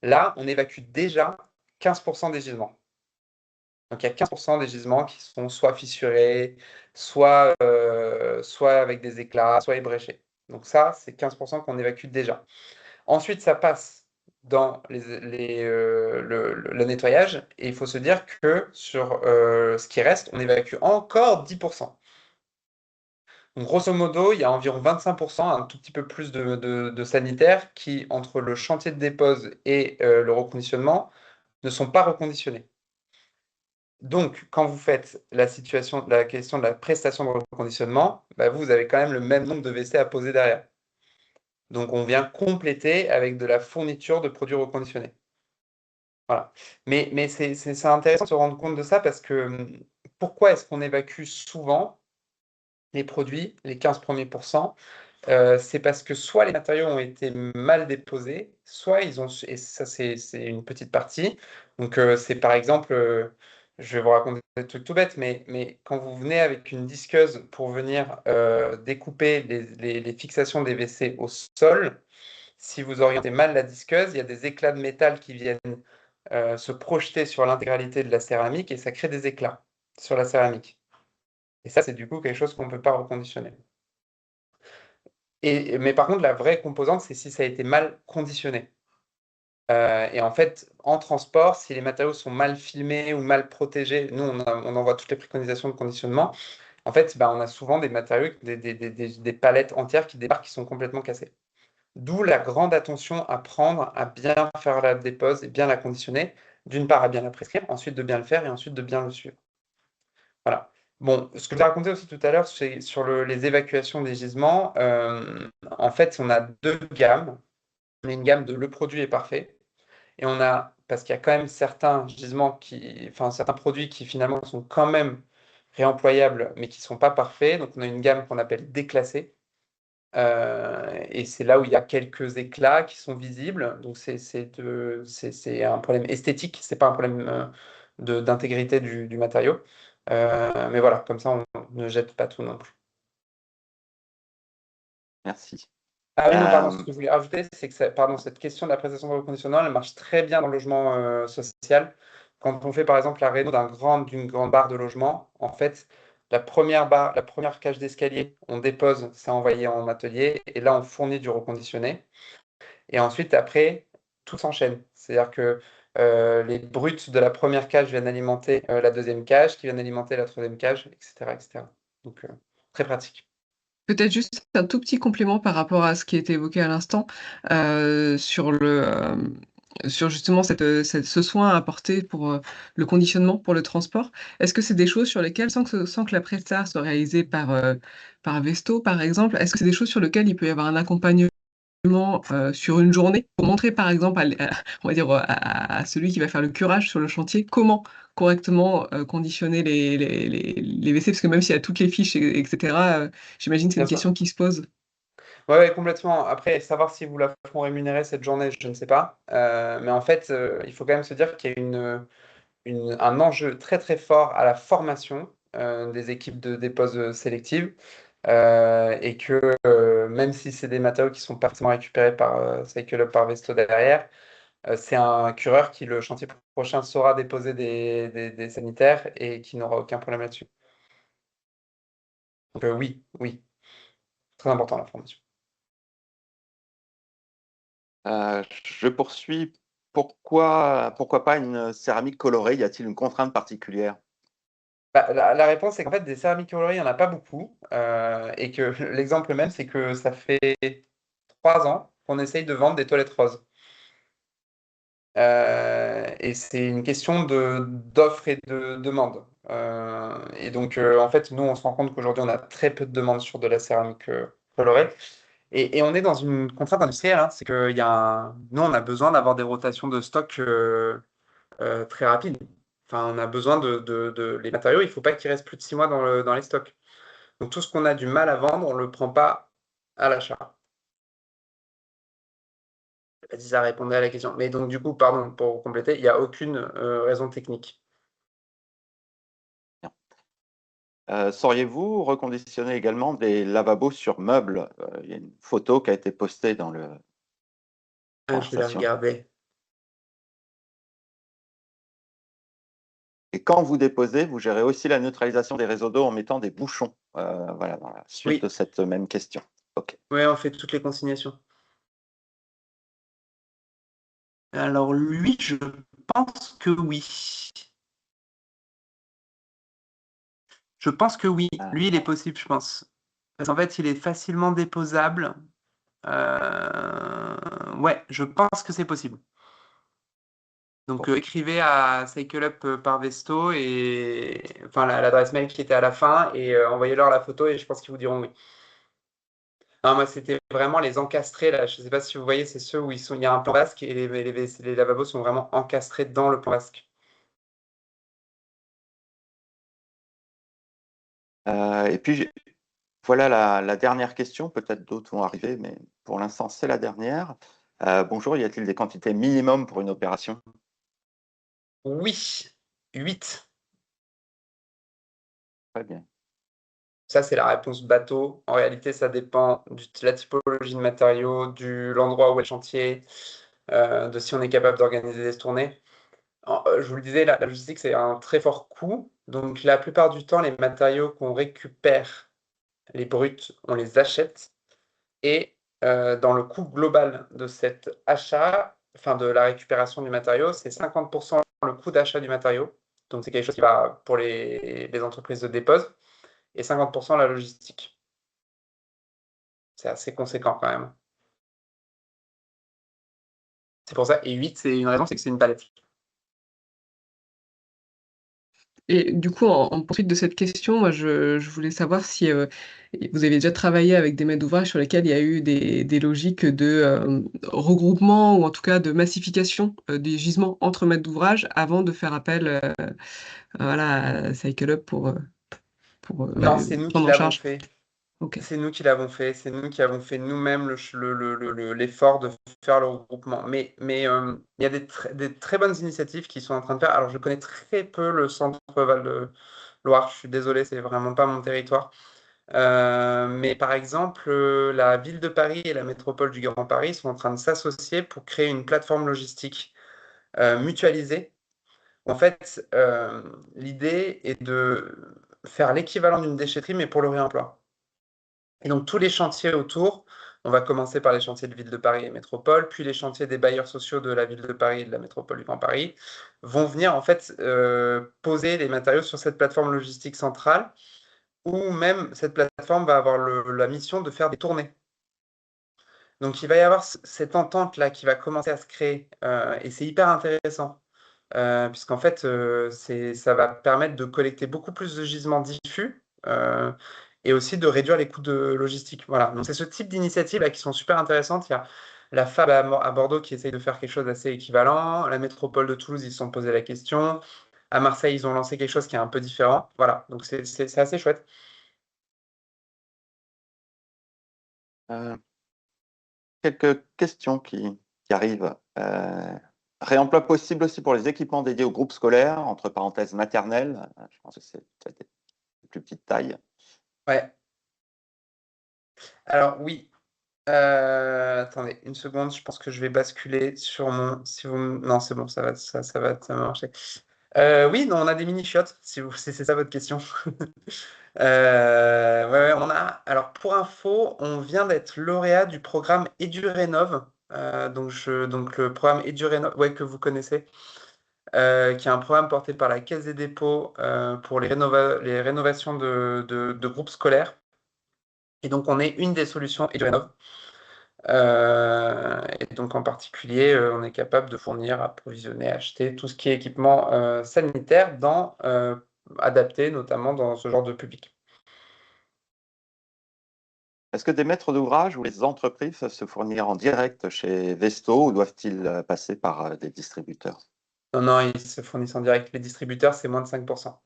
Là, on évacue déjà 15% des gisements. Donc il y a 15% des gisements qui sont soit fissurés, soit avec des éclats, soit ébréchés. Donc ça, c'est 15% qu'on évacue déjà. Ensuite, ça passe dans le nettoyage et il faut se dire que sur ce qui reste, on évacue encore 10%. Donc grosso modo, il y a environ 25%, un tout petit peu plus de sanitaires qui, entre le chantier de dépose et le reconditionnement, ne sont pas reconditionnés. Donc, quand vous faites la question de la prestation de reconditionnement, vous avez quand même le même nombre de WC à poser derrière. Donc, on vient compléter avec de la fourniture de produits reconditionnés. Voilà. Mais c'est intéressant de se rendre compte de ça parce que pourquoi est-ce qu'on évacue souvent les produits, les 15 premiers pourcents? C'est parce que soit les matériaux ont été mal déposés, soit ils ont, et ça c'est une petite partie, donc c'est par exemple, je vais vous raconter des trucs tout bêtes, mais quand vous venez avec une disqueuse pour venir découper les fixations des WC au sol, si vous orientez mal la disqueuse, il y a des éclats de métal qui viennent se projeter sur l'intégralité de la céramique et ça crée des éclats sur la céramique. Et ça, c'est du coup quelque chose qu'on ne peut pas reconditionner. Mais par contre, la vraie composante, c'est si ça a été mal conditionné. Et en fait, en transport, si les matériaux sont mal filmés ou mal protégés, nous, on envoie toutes les préconisations de conditionnement. En fait, on a souvent des matériaux, des palettes entières qui débarquent, qui sont complètement cassées. D'où la grande attention à prendre, à bien faire la dépose et bien la conditionner. D'une part, à bien la prescrire, ensuite de bien le faire et ensuite de bien le suivre. Voilà. Bon, ce que je racontais aussi tout à l'heure, c'est sur les évacuations des gisements. En fait, on a deux gammes. On a une gamme de le produit est parfait. Et on a, parce qu'il y a quand même certains gisements certains produits qui finalement sont quand même réemployables, mais qui ne sont pas parfaits. Donc on a une gamme qu'on appelle déclassée. Et c'est là où il y a quelques éclats qui sont visibles. Donc c'est un problème esthétique, c'est pas un problème d'intégrité du matériau. Mais voilà, comme ça on ne jette pas tout non plus. Merci. Ah oui, non, pardon, ce que je voulais rajouter, c'est que cette question de la prestation de reconditionnement, elle marche très bien dans le logement social. Quand on fait par exemple la réno d'une grande barre de logement, en fait, la première cage d'escalier, on dépose, c'est envoyé en atelier, et là on fournit du reconditionné. Et ensuite, après, tout s'enchaîne. C'est-à-dire que les bruts de la première cage viennent alimenter la deuxième cage, qui viennent alimenter la troisième cage, etc., etc. Donc, très pratique. Peut-être juste un tout petit complément par rapport à ce qui a été évoqué à l'instant, sur justement ce soin à apporter pour, le conditionnement, pour le transport. Est-ce que c'est des choses sur lesquelles, sans que la presta soit réalisée par Vesto, par exemple, est-ce que c'est des choses sur lesquelles il peut y avoir un accompagnement, sur une journée? Pour montrer par exemple on va dire, à celui qui va faire le curage sur le chantier, comment correctement, conditionner les WC? Parce que même s'il y a toutes les fiches et cetera, j'imagine que c'est Bien une sûr. question qui se pose. Ouais, ouais, complètement. Après, savoir si vous la feront rémunérer cette journée, je ne sais pas. Mais en fait, il faut quand même se dire qu'il y a un enjeu très très fort à la formation des équipes de dépose sélectives. Et que même si c'est des matériaux qui sont pas forcément récupérés par Cycle Up, par Vesto derrière, c'est un cureur qui, le chantier prochain, saura déposer des sanitaires et qui n'aura aucun problème là-dessus. Donc oui, oui, très important la formation. Je poursuis. Pourquoi pas une céramique colorée? Y a-t-il une contrainte particulière? La réponse, c'est qu'en fait, des céramiques colorées, il n'y en a pas beaucoup. Et que l'exemple même, c'est que ça fait 3 ans qu'on essaye de vendre des toilettes roses. Et c'est une question d'offre et de demande. Et donc, en fait, nous, on se rend compte qu'aujourd'hui, on a très peu de demandes sur de la céramique colorée. Et on est dans une contrainte industrielle, hein, c'est que nous, on a besoin d'avoir des rotations de stock très rapides. Enfin, on a besoin les matériaux, il ne faut pas qu'ils restent plus de 6 mois dans les stocks. Donc, tout ce qu'on a du mal à vendre, on ne le prend pas à l'achat. Je sais pas si ça répondait à la question. Mais donc, du coup, pardon, pour compléter, il n'y a aucune raison technique. Sauriez-vous reconditionner également des lavabos sur meubles? Il y a une photo qui a été postée dans la Je vais la conversation. regarder. Et quand vous déposez, vous gérez aussi la neutralisation des réseaux d'eau en mettant des bouchons. Voilà, dans la suite Oui, de cette même question. OK. ouais, on fait toutes les consignations. Alors, lui, je pense que oui. Je pense que oui. Ah. Lui, il est possible, je pense. Parce qu'en fait, il est facilement déposable. Ouais, je pense que c'est possible. Donc, écrivez à Cycle Up par Vesto et enfin l'adresse mail qui était à la fin et envoyez-leur la photo et je pense qu'ils vous diront oui. Non, moi, c'était vraiment les encastrés là. Je ne sais pas si vous voyez, c'est ceux où il y a un plan vasque et les lavabos sont vraiment encastrés dans le plan vasque. Et puis, voilà la dernière question. Peut-être d'autres vont arriver, mais pour l'instant, c'est la dernière. Bonjour, y a-t-il des quantités minimum pour une opération? Oui, 8. Très bien. Ça, c'est la réponse bateau. En réalité, ça dépend de la typologie de matériaux, de l'endroit où est le chantier, de si on est capable d'organiser des tournées. Je vous le disais, la logistique, c'est un très fort coût. Donc, la plupart du temps, les matériaux qu'on récupère, les bruts, on les achète. Et dans le coût global de cet achat, enfin de la récupération du matériau, c'est 50% le coût d'achat du matériau. Donc, c'est quelque chose qui va pour les entreprises de dépose et 50% la logistique. C'est assez conséquent quand même. C'est pour ça. Et 8, c'est une raison, c'est que c'est une palette. Et du coup, en poursuite de cette question, moi, je voulais savoir si, vous avez déjà travaillé avec des maîtres d'ouvrage sur lesquels il y a eu des logiques de, regroupement ou en tout cas de massification, des gisements entre maîtres d'ouvrage avant de faire appel, voilà, à Cycle Up pour, Non, c'est nous qui prendre en l'avons charge. fait. OK. C'est nous qui l'avons fait. C'est nous qui avons fait nous-mêmes l'effort de faire le regroupement. Mais il y a des très bonnes initiatives qui sont en train de faire. Alors, je connais très peu le centre Val-de-Loire. Je suis désolé, c'est vraiment pas mon territoire. Mais par exemple, la ville de Paris et la métropole du Grand Paris sont en train de s'associer pour créer une plateforme logistique mutualisée. En fait, l'idée est de faire l'équivalent d'une déchetterie, mais pour le réemploi. Et donc, tous les chantiers autour, on va commencer par les chantiers de Ville de Paris et Métropole, puis les chantiers des bailleurs sociaux de la Ville de Paris et de la Métropole du Grand Paris, vont venir en fait poser les matériaux sur cette plateforme logistique centrale, où même cette plateforme va avoir la mission de faire des tournées. Donc, il va y avoir cette entente-là qui va commencer à se créer, et c'est hyper intéressant. Puisqu'en fait, ça va permettre de collecter beaucoup plus de gisements diffus et aussi de réduire les coûts de logistique. Voilà, donc c'est ce type d'initiatives-là qui sont super intéressantes. Il y a la FAB à Bordeaux qui essaye de faire quelque chose d'assez équivalent. La métropole de Toulouse, ils se sont posé la question. À Marseille, ils ont lancé quelque chose qui est un peu différent. Voilà, donc c'est assez chouette. Euh, Quelques questions qui arrivent. Réemploi possible aussi pour les équipements dédiés au groupe scolaire, entre parenthèses maternelle. Je pense que c'est peut-être de plus petite taille. Ouais. Alors oui. Attendez une seconde, je pense que je vais basculer sur mon. Si vous... Non, c'est bon, ça va marcher. Oui, non, on a des mini-chiottes, si c'est ça votre question. Ouais, on a. Alors, pour info, on vient d'être lauréat du programme EduRénov. Donc le programme EduRénov, ouais, que vous connaissez, qui est un programme porté par la Caisse des dépôts pour les rénovations de groupes scolaires. Et donc, on est une des solutions EduRénov. Et donc, en particulier, on est capable de fournir, approvisionner, acheter tout ce qui est équipement sanitaire dans adapté, notamment dans ce genre de public. Est-ce que des maîtres d'ouvrage ou les entreprises peuvent se fournir en direct chez Vesto ou doivent-ils passer par des distributeurs? Non, ils se fournissent en direct. Les distributeurs, c'est moins de 5%.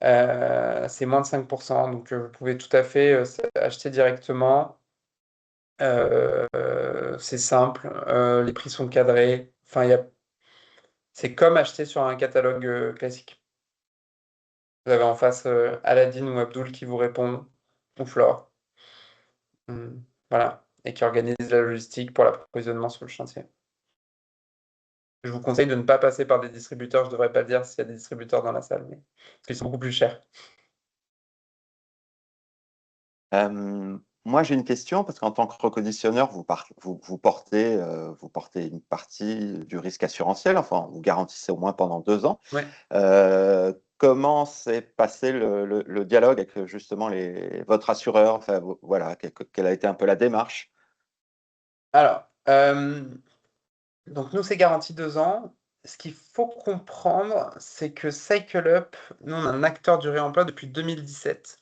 C'est moins de 5%, donc vous pouvez tout à fait acheter directement. C'est simple, les prix sont cadrés. Enfin, c'est comme acheter sur un catalogue classique. Vous avez en face Aladdin ou Abdul qui vous répond, ou Flore. Voilà, et qui organise la logistique pour l'approvisionnement sur le chantier. Je vous conseille de ne pas passer par des distributeurs. Je ne devrais pas le dire s'il y a des distributeurs dans la salle, mais parce qu'ils sont beaucoup plus chers. Moi, j'ai une question parce qu'en tant que reconditionneur, vous portez une partie du risque assurantiel, enfin, vous garantissez au moins pendant 2 ans. Ouais. Comment s'est passé le dialogue avec justement votre assureur? Enfin, voilà, quelle a été un peu la démarche? Alors, donc nous, c'est garanti 2 ans. Ce qu'il faut comprendre, c'est que CycleUp, nous, on est un acteur du réemploi depuis 2017,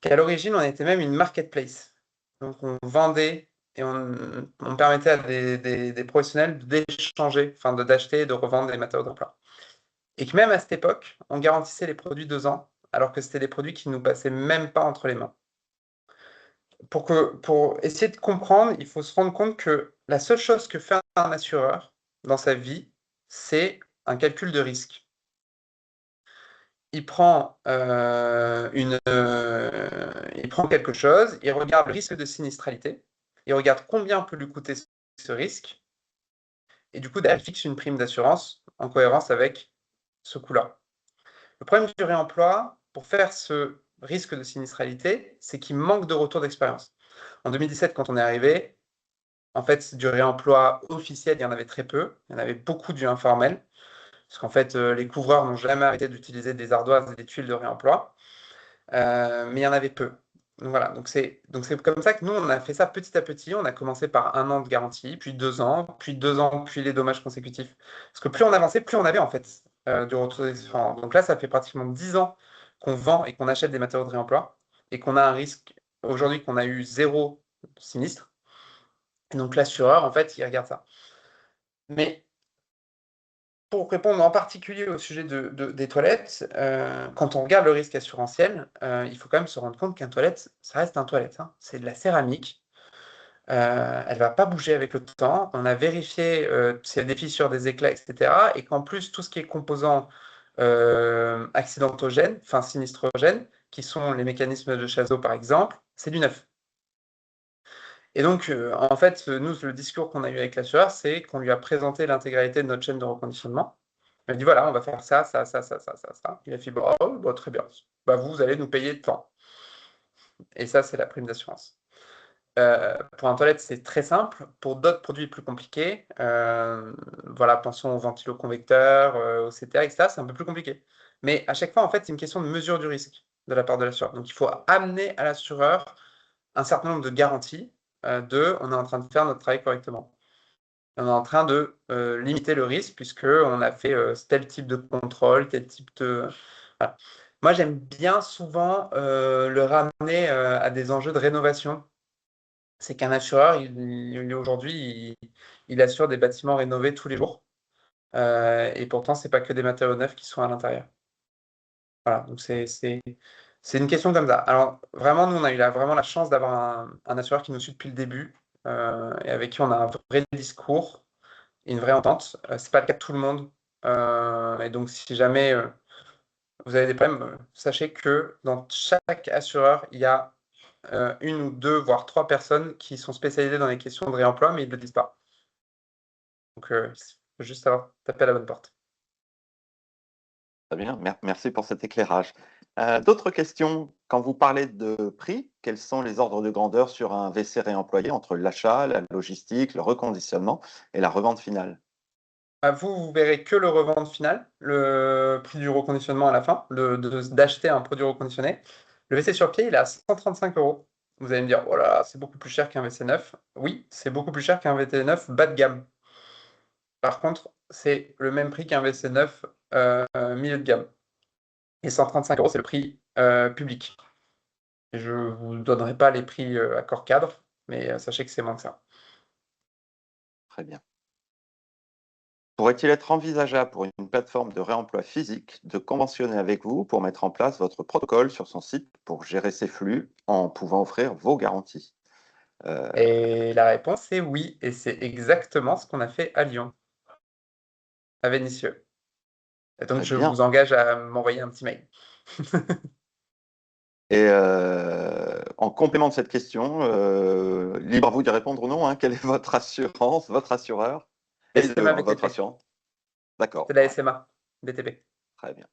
qu'à l'origine, on était même une marketplace. Donc, on vendait et on permettait à des professionnels d'échanger, enfin d'acheter et de revendre des matériaux d'emploi. Et que même à cette époque, on garantissait les produits 2 ans, alors que c'était des produits qui ne nous passaient même pas entre les mains. Pour essayer de comprendre, il faut se rendre compte que la seule chose que fait un assureur dans sa vie, c'est un calcul de risque. Il prend, il prend quelque chose, il regarde le risque de sinistralité, il regarde combien peut lui coûter ce risque, et du coup, derrière, il fixe une prime d'assurance en cohérence avec ce coût-là. Le problème du réemploi, pour faire ce risque de sinistralité, c'est qu'il manque de retour d'expérience. En 2017, quand on est arrivé, en fait, du réemploi officiel, il y en avait très peu. Il y en avait beaucoup du informel. Parce qu'en fait, les couvreurs n'ont jamais arrêté d'utiliser des ardoises et des tuiles de réemploi. Mais il y en avait peu. Donc voilà, donc c'est comme ça que nous, on a fait ça petit à petit. On a commencé par 1 an de garantie, puis 2 ans, puis 2 ans, puis les dommages consécutifs. Parce que plus on avançait, plus on avait en fait du retour d'expérience. Donc là, ça fait pratiquement 10 ans qu'on vend et qu'on achète des matériaux de réemploi et qu'on a un risque aujourd'hui qu'on a eu 0 sinistre. Et donc l'assureur, en fait, il regarde ça. Mais pour répondre en particulier au sujet des toilettes, quand on regarde le risque assurantiel, il faut quand même se rendre compte qu'un toilette, ça reste un toilette, hein. C'est de la céramique. Elle ne va pas bouger avec le temps. On a vérifié s'il y a des fissures, des éclats, etc. Et qu'en plus, tout ce qui est composants accidentogènes, enfin sinistrogènes, qui sont les mécanismes de Chazot par exemple, c'est du neuf. Et donc, en fait, nous, le discours qu'on a eu avec l'assureur, c'est qu'on lui a présenté l'intégralité de notre chaîne de reconditionnement. Il a dit, voilà, on va faire ça, ça, ça, ça, ça, ça, ça. Il a fait, bon, très bien. Bah, vous allez nous payer de temps. Et ça, c'est la prime d'assurance. Pour un toilette, c'est très simple. Pour d'autres produits plus compliqués, voilà, pensons aux ventiloconvecteurs, au CTA, etc., c'est un peu plus compliqué. Mais à chaque fois, en fait, c'est une question de mesure du risque de la part de l'assureur. Donc, il faut amener à l'assureur un certain nombre de garanties on est en train de faire notre travail correctement. On est en train de limiter le risque puisqu'on a fait tel type de contrôle, tel type de... Voilà. Moi, j'aime bien souvent le ramener à des enjeux de rénovation. C'est qu'un assureur, aujourd'hui, il assure des bâtiments rénovés tous les jours. Et pourtant, ce n'est pas que des matériaux neufs qui sont à l'intérieur. Voilà, donc c'est une question comme ça. Alors, vraiment, nous, on a eu vraiment la chance d'avoir un assureur qui nous suit depuis le début et avec qui on a un vrai discours et une vraie entente. Ce n'est pas le cas de tout le monde. Et donc, si jamais vous avez des problèmes, sachez que dans chaque assureur, il y a 1 ou 2, voire 3 personnes qui sont spécialisées dans les questions de réemploi, mais ils ne le disent pas. Donc, il faut juste savoir taper à la bonne porte. Très bien, merci pour cet éclairage. D'autres questions? Quand vous parlez de prix, quels sont les ordres de grandeur sur un WC réemployé entre l'achat, la logistique, le reconditionnement et la revente finale? Vous verrez que le revente final, le prix du reconditionnement à la fin, d'acheter un produit reconditionné. Le WC sur pied, il est à 135 €. Vous allez me dire, oh là là, c'est beaucoup plus cher qu'un WC neuf. Oui, c'est beaucoup plus cher qu'un WC neuf bas de gamme. Par contre, c'est le même prix qu'un WC neuf milieu de gamme. Et 135 €, c'est le prix public. Et je ne vous donnerai pas les prix accord cadre, mais sachez que c'est moins que ça. Très bien. Pourrait-il être envisageable pour une plateforme de réemploi physique de conventionner avec vous pour mettre en place votre protocole sur son site pour gérer ses flux en pouvant offrir vos garanties? Et la réponse est oui, et c'est exactement ce qu'on a fait à Lyon, à Vénissieux. Et donc Très je bien. vous engage à m'envoyer un petit mail. Et en complément de cette question, libre à vous d'y répondre ou non, hein, quelle est votre assurance, votre assureur? Les deux, SMA hein, votre BTP, assurance. D'accord, c'est la ouais, SMA BTP. très bien.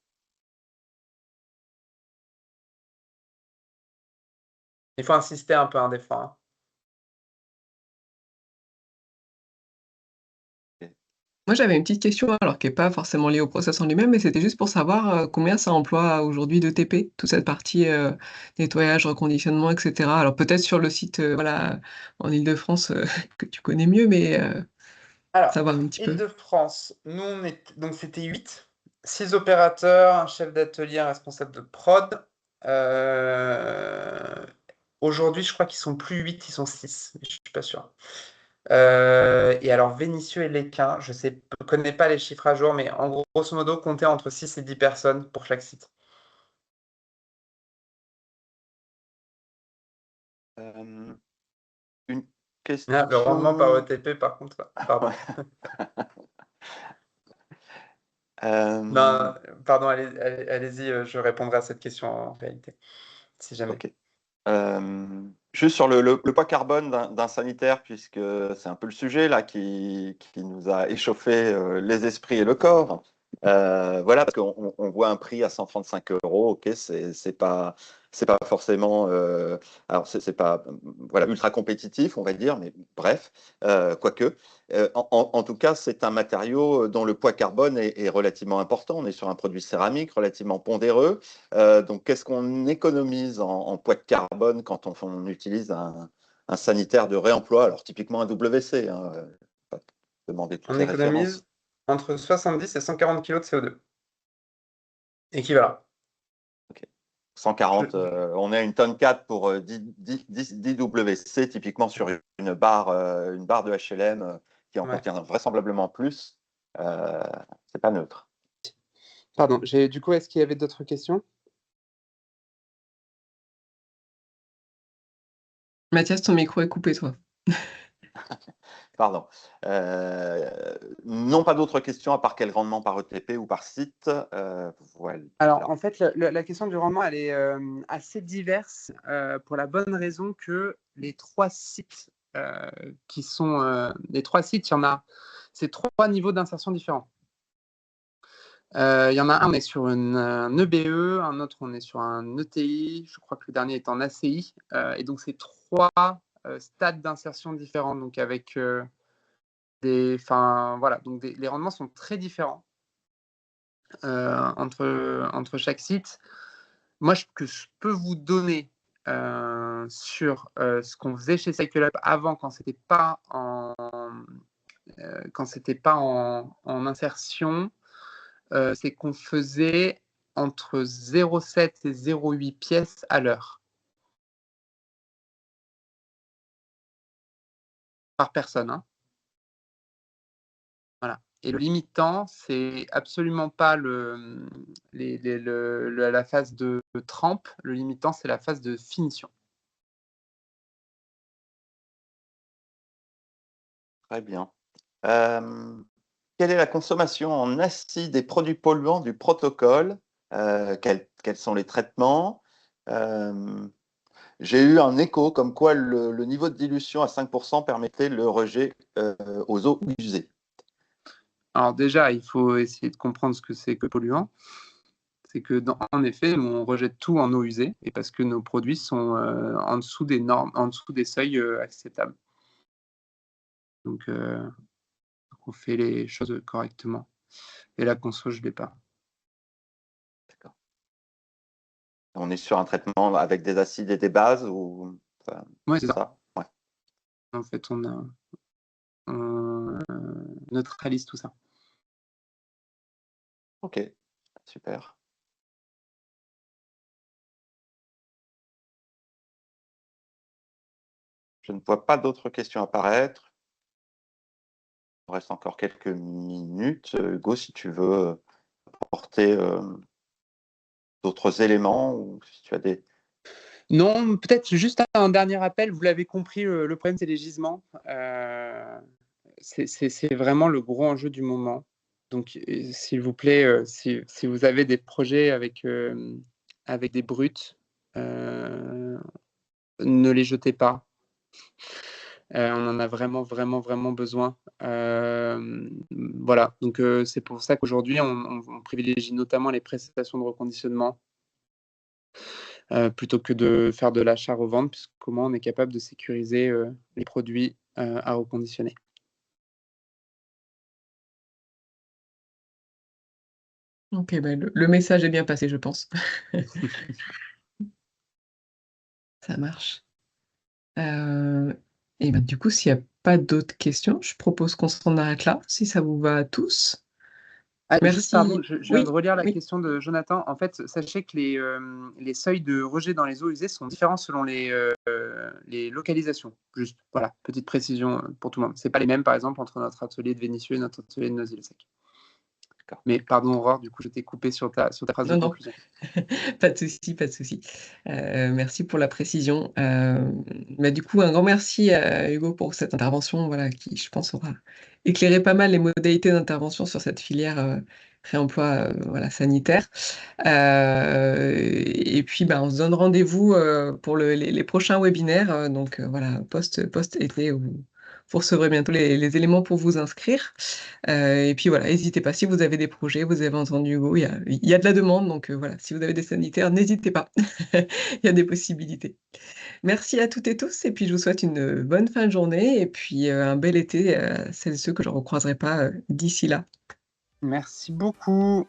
Il faut insister un peu des fois, hein. Moi, j'avais une petite question, alors qui est pas forcément liée au process en lui-même, mais c'était juste pour savoir, combien ça emploie aujourd'hui de TP, toute cette partie, nettoyage, reconditionnement et cetera. Alors peut-être sur le site, voilà, en Île-de-France, que tu connais mieux, mais Alors, savoir un petit peu. Île-de-France, nous on est donc c'était 8, 6 opérateurs, un chef d'atelier, un responsable de prod. Aujourd'hui, je crois qu'ils sont plus 8, ils sont 6, mais je suis pas sûr. Et alors Vénissieux et Lesquin, je connais pas les chiffres à jour, mais en gros, grosso modo, comptez entre 6 et 10 personnes pour chaque site. Une Ah, le rendement par question. ETP, par contre, pardon. Ouais. Non, pardon, allez-y, je répondrai à cette question en réalité, si jamais. Ok. Juste sur le poids carbone d'un sanitaire, puisque c'est un peu le sujet là qui nous a échauffé les esprits et le corps. Voilà, parce qu'on voit un prix à 135 €, ok, c'est pas forcément, alors c'est pas voilà ultra compétitif, on va dire, mais bref, quoique. En tout cas, c'est un matériau dont le poids carbone est relativement important. On est sur un produit céramique relativement pondéreux. Donc, qu'est-ce qu'on économise en poids de carbone quand on utilise un sanitaire de réemploi? Alors, typiquement un WC, hein, pas demander toutes On les références. économise entre 70 et 140 kg de CO2 équivalent. 140, on est à une tonne 4 pour 10 WC, typiquement sur une barre de HLM qui en Ouais. contient vraisemblablement plus. C'est pas neutre. Pardon, du coup, est-ce qu'il y avait d'autres questions? Mathias, ton micro est coupé, toi. Pardon. Non, pas d'autres questions à part quel rendement par ETP ou par site. Voilà. Alors, en fait, la question du rendement, elle est assez diverse pour la bonne raison que les 3 sites qui sont les 3 sites, il y en a, c'est 3 niveaux d'insertion différents. Il y en a un, on est sur un EBE, un autre, on est sur un ETI, je crois que le dernier est en ACI. Et donc, c'est 3 stades d'insertion différents, donc avec voilà, donc les rendements sont très différents entre chaque site. Moi, que je peux vous donner sur ce qu'on faisait chez Cycle Up avant, quand c'était pas en insertion, c'est qu'on faisait entre 0,7 et 0,8 pièces à l'heure par personne, hein. Voilà. Et le limitant, c'est absolument pas la phase de trempe. Le limitant, c'est la phase de finition. Très bien. Quelle est la consommation en acide des produits polluants du protocole? Quels sont les traitements? J'ai eu un écho comme quoi le niveau de dilution à 5% permettait le rejet aux eaux usées. Alors déjà, il faut essayer de comprendre ce que c'est que polluant. C'est que, en effet, on rejette tout en eau usée, et parce que nos produits sont en dessous des normes, en dessous des seuils acceptables. Donc, on fait les choses correctement. Et la conso, je ne l'ai pas. D'accord. On est sur un traitement avec des acides et des bases ou Oui, c'est ça. Ouais. En fait, on neutralise tout ça. Ok, super. Je ne vois pas d'autres questions apparaître. Il reste encore quelques minutes. Hugo, si tu veux apporter d'autres éléments ou si tu as des... Non, peut-être juste un dernier appel. Vous l'avez compris, le problème, c'est les gisements. C'est vraiment le gros enjeu du moment. Donc, s'il vous plaît, si vous avez des projets avec des brutes, ne les jetez pas. On en a vraiment, vraiment, vraiment besoin. Voilà, donc c'est pour ça qu'aujourd'hui, on privilégie notamment les prestations de reconditionnement plutôt que de faire de l'achat-revente, puisque comment on est capable de sécuriser les produits à reconditionner. OK, bah, le message est bien passé, je pense. Ça marche. Et ben, du coup, s'il y a pas d'autres questions, je propose qu'on s'en arrête là, si ça vous va à tous. Ah, juste pardon, Merci. je viens Oui, de relire la oui. question de Jonathan. En fait, sachez que les seuils de rejet dans les eaux usées sont différents selon les localisations. Juste, voilà, petite précision pour tout le monde. C'est pas les mêmes, par exemple, entre notre atelier de Vénissieux et notre atelier de Noisy-le-Sec. Mais pardon, Aurore, du coup, je t'ai coupé sur ta phrase de Non, non, conclusion. pas de souci, pas de souci. Merci pour la précision. Bah, du coup, un grand merci à Hugo pour cette intervention, voilà, qui, je pense, aura éclairé pas mal les modalités d'intervention sur cette filière, réemploi, voilà, sanitaire. Et puis, bah, on se donne rendez-vous, pour les prochains webinaires, donc voilà, post-été où vous recevrez bientôt les éléments pour vous inscrire. Et puis voilà, n'hésitez pas, si vous avez des projets, vous avez entendu Hugo, il y a de la demande, donc voilà, si vous avez des sanitaires, n'hésitez pas. Il y a des possibilités. Merci à toutes et tous et puis je vous souhaite une bonne fin de journée et puis, un bel été à celles et ceux que je ne recroiserai pas, d'ici là. Merci beaucoup.